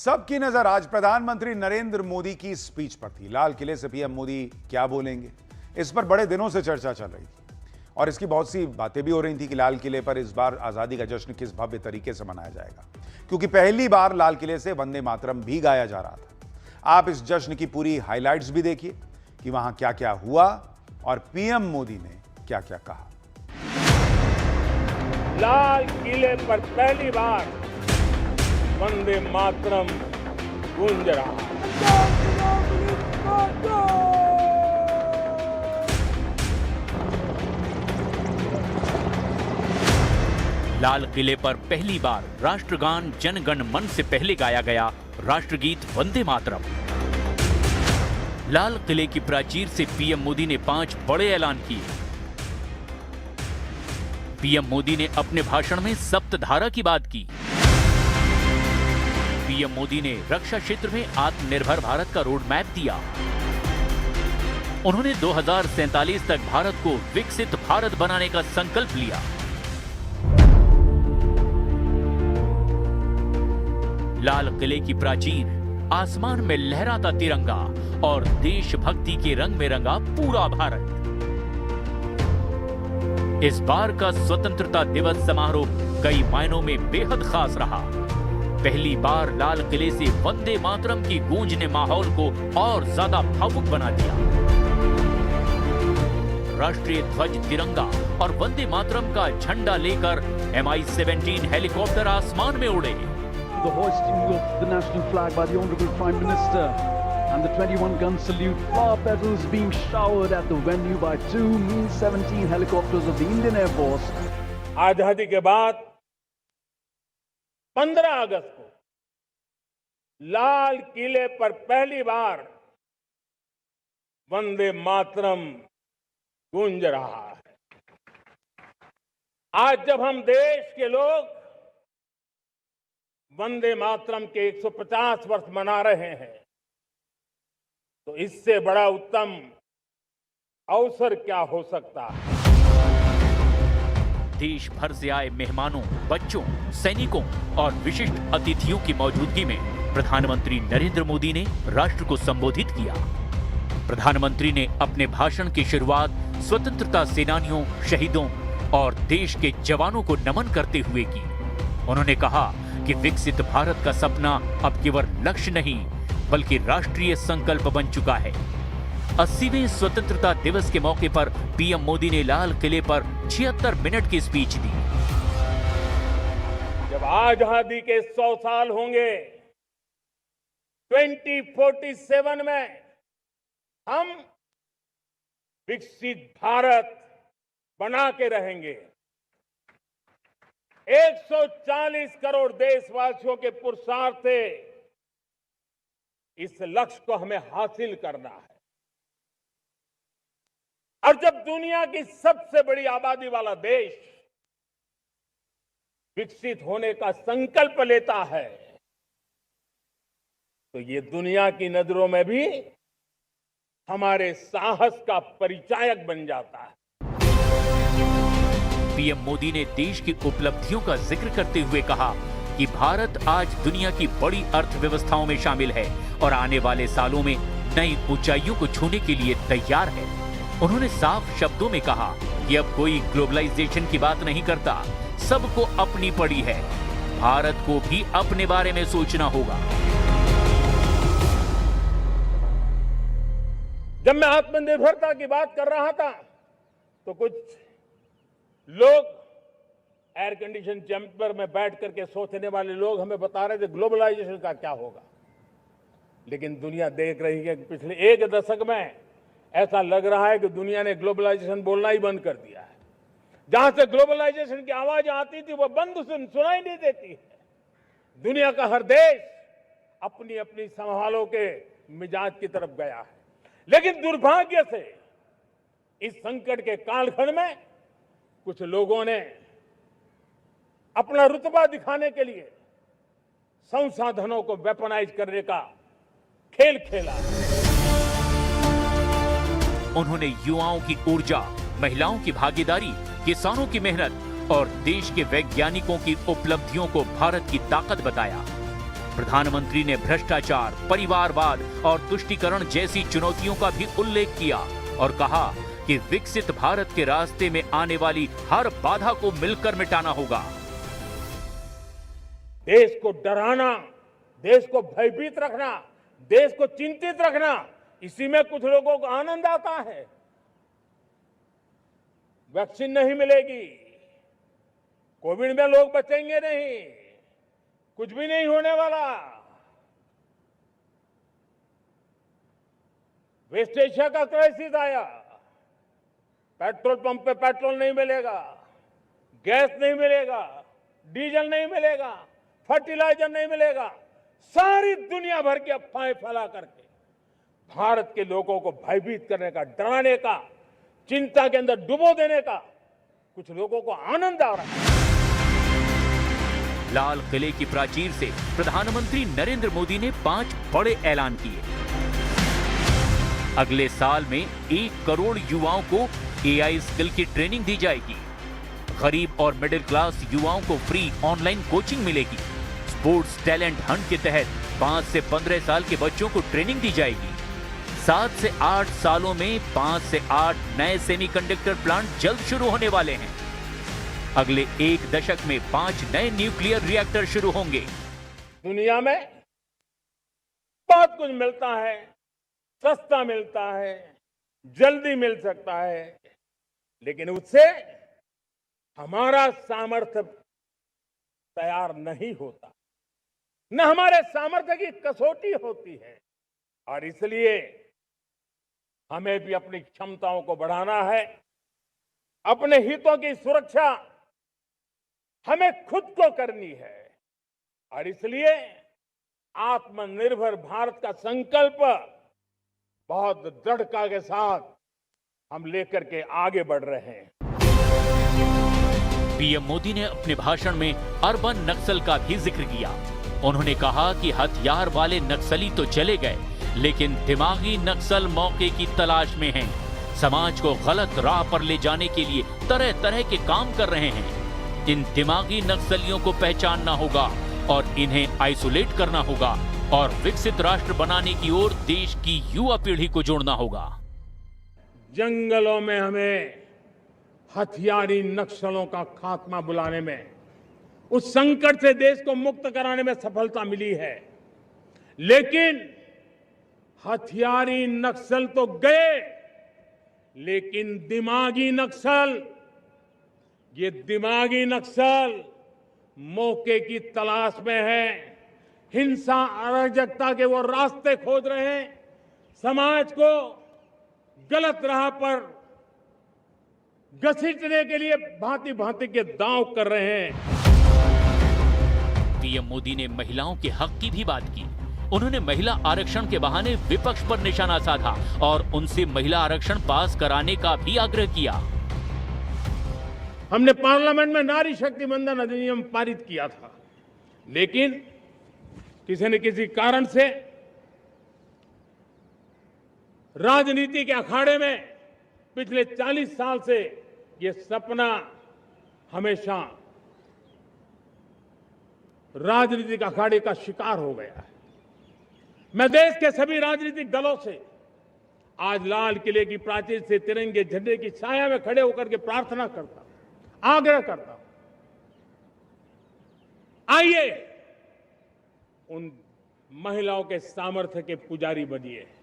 सबकी नजर आज प्रधानमंत्री नरेंद्र मोदी की स्पीच पर थी। लाल किले से पीएम मोदी क्या बोलेंगे, इस पर बड़े दिनों से चर्चा चल रही थी और इसकी बहुत सी बातें भी हो रही थी कि लाल किले पर इस बार आजादी का जश्न किस भव्य तरीके से मनाया जाएगा, क्योंकि पहली बार लाल किले से वंदे मातरम भी गाया जा रहा था। आप इस जश्न की पूरी हाइलाइट्स भी देखिए कि वहां क्या क्या हुआ और पीएम मोदी ने क्या क्या कहा। लाल किले पर पहली बार वंदे मातरम गूंज रहा है। लाल किले पर पहली बार राष्ट्रगान जन गण मन से पहले गाया गया राष्ट्रगीत वंदे मातरम। लाल किले की प्राचीर से पीएम मोदी ने 5 बड़े ऐलान किए। पीएम मोदी ने अपने भाषण में सप्तधारा की बात की। पीएम मोदी ने रक्षा क्षेत्र में आत्मनिर्भर भारत का रोड मैप दिया। उन्होंने 2047 तक भारत को विकसित भारत बनाने का संकल्प लिया। लाल किले की प्राचीर, आसमान में लहराता तिरंगा और देशभक्ति के रंग में रंगा पूरा भारत। इस बार का स्वतंत्रता दिवस समारोह कई मायनों में बेहद खास रहा। पहली बार लाल किले से वंदे मातरम की गूंज ने माहौल को और ज्यादा भावुक बना दिया। राष्ट्रीय ध्वज, तिरंगा और वंदे मातरम का झंडा लेकर MI-17 हेलीकॉप्टर आसमान में उड़े। The hoisting of the national flag by the Honorable Prime Minister and the 21-gun salute, flower petals being showered at the venue by 2 Mi-17 helicopters of the Indian Air Force. आजादी के बाद 15 अगस्त को लाल किले पर पहली बार वंदे मातरम गूंज रहा है। आज जब हम देश के लोग वंदे मातरम के 150 वर्ष मना रहे हैं, तो इससे बड़ा उत्तम अवसर क्या हो सकता है। देश भर से आए मेहमानों, बच्चों, सैनिकों और विशिष्ट अतिथियों की मौजूदगी में प्रधानमंत्री नरेंद्र मोदी ने राष्ट्र को संबोधित किया। प्रधानमंत्री ने अपने भाषण की शुरुआत स्वतंत्रता सेनानियों, शहीदों और देश के जवानों को नमन करते हुए की। उन्होंने कहा कि विकसित भारत का सपना अब केवल लक्ष्य नहीं बल्कि राष्ट्रीय संकल्प बन चुका है। 80वें स्वतंत्रता दिवस के मौके पर पीएम मोदी ने लाल किले पर 76 मिनट की स्पीच दी। जब आजादी के 100 साल होंगे, 2047 में हम विकसित भारत बना के रहेंगे। 140 करोड़ देशवासियों के पुरुषार्थ से इस लक्ष्य को हमें हासिल करना है। और जब दुनिया की सबसे बड़ी आबादी वाला देश विकसित होने का संकल्प लेता है, तो ये दुनिया की नजरों में भी हमारे साहस का परिचायक बन जाता है। पीएम मोदी ने देश की उपलब्धियों का जिक्र करते हुए कहा कि भारत आज दुनिया की बड़ी अर्थव्यवस्थाओं में शामिल है और आने वाले सालों में नई ऊंचाइयों को छूने के लिए तैयार है। उन्होंने साफ शब्दों में कहा कि अब कोई ग्लोबलाइजेशन की बात नहीं करता, सबको अपनी पड़ी है। भारत को भी अपने बारे में सोचना होगा। जब मैं आत्मनिर्भरता की बात कर रहा था, तो कुछ लोग, एयर कंडीशन चैम्बर में बैठ करके सोचने वाले लोग हमें बता रहे थे ग्लोबलाइजेशन का क्या होगा। लेकिन दुनिया देख रही है कि पिछले 1 दशक में ऐसा लग रहा है कि दुनिया ने ग्लोबलाइजेशन बोलना ही बंद कर दिया है। जहां से ग्लोबलाइजेशन की आवाज आती थी वो बंद सुनाई नहीं देती है। दुनिया का हर देश अपनी अपनी संभालों के मिजाज की तरफ गया है। लेकिन दुर्भाग्य से इस संकट के कालखंड में कुछ लोगों ने अपना रुतबा दिखाने के लिए संसाधनों को वेपनाइज करने का खेल खेला। उन्होंने युवाओं की ऊर्जा, महिलाओं की भागीदारी, किसानों की मेहनत और देश के वैज्ञानिकों की उपलब्धियों को भारत की ताकत बताया। प्रधानमंत्री ने भ्रष्टाचार, परिवारवाद और तुष्टीकरण जैसी चुनौतियों का भी उल्लेख किया और कहा कि विकसित भारत के रास्ते में आने वाली हर बाधा को मिलकर मिटाना होगा। देश को डराना, देश को भयभीत रखना, देश को चिंतित रखना, इसी में कुछ लोगों को आनंद आता है। वैक्सीन नहीं मिलेगी, कोविड में लोग बचेंगे नहीं, कुछ भी नहीं होने वाला। वेस्ट एशिया का क्राइसिस आया, पेट्रोल पंप पे पेट्रोल नहीं मिलेगा, गैस नहीं मिलेगा, डीजल नहीं मिलेगा, फर्टिलाइजर नहीं मिलेगा। सारी दुनिया भर की अफवाहें फैला करके भारत के लोगों को भयभीत करने का, डराने का, चिंता के अंदर डुबो देने का कुछ लोगों को आनंद आ रहा है। लाल किले की प्राचीर से प्रधानमंत्री नरेंद्र मोदी ने 5 बड़े ऐलान किए। अगले साल में 1 करोड़ युवाओं को एआई स्किल की ट्रेनिंग दी जाएगी। गरीब और मिडिल क्लास युवाओं को फ्री ऑनलाइन कोचिंग मिलेगी। स्पोर्ट्स टैलेंट हंट के तहत 5 से 15 साल के बच्चों को ट्रेनिंग दी जाएगी। 7 से 8 सालों में 5 से 8 नए सेमीकंडक्टर प्लांट जल्द शुरू होने वाले हैं। अगले 1 दशक में 5 नए न्यूक्लियर रिएक्टर शुरू होंगे। दुनिया में बहुत कुछ मिलता है, सस्ता मिलता है, जल्दी मिल सकता है, लेकिन उससे हमारा सामर्थ्य तैयार नहीं होता, न हमारे सामर्थ्य की कसौटी होती है। और इसलिए हमें भी अपनी क्षमताओं को बढ़ाना है। अपने हितों की सुरक्षा हमें खुद को करनी है और इसलिए आत्मनिर्भर भारत का संकल्प बहुत दृढ़ता के साथ हम लेकर के आगे बढ़ रहे हैं। पीएम मोदी ने अपने भाषण में अर्बन नक्सल का भी जिक्र किया। उन्होंने कहा कि हथियार वाले नक्सली तो चले गए, लेकिन दिमागी नक्सल मौके की तलाश में हैं। समाज को गलत राह पर ले जाने के लिए तरह तरह के काम कर रहे हैं। इन दिमागी नक्सलियों को पहचानना होगा और इन्हें आइसोलेट करना होगा और विकसित राष्ट्र बनाने की ओर देश की युवा पीढ़ी को जोड़ना होगा। जंगलों में हमें हथियारी नक्सलों का खात्मा बुलाने में, उस संकट से देश को मुक्त कराने में सफलता मिली है, लेकिन हथियारी नक्सल तो गए, लेकिन दिमागी नक्सल, ये दिमागी नक्सल मौके की तलाश में है। हिंसा, अराजकता के वो रास्ते खोज रहे हैं, समाज को गलत राह पर घसीटने के लिए भांति भांति के दांव कर रहे हैं। पीएम मोदी ने महिलाओं के हक की भी बात की। उन्होंने महिला आरक्षण के बहाने विपक्ष पर निशाना साधा और उनसे महिला आरक्षण पास कराने का भी आग्रह किया। हमने पार्लियामेंट में नारी शक्ति वंदन अधिनियम पारित किया था, लेकिन किसी न किसी कारण से राजनीति के अखाड़े में पिछले 40 साल से ये सपना हमेशा राजनीतिक अखाड़े का शिकार हो गया है। मैं देश के सभी राजनीतिक दलों से आज लाल किले की प्राचीर से तिरंगे झंडे की छाया में खड़े होकर के प्रार्थना करता हूं, आग्रह करता हूं, आइए उन महिलाओं के सामर्थ्य के पुजारी बनिए।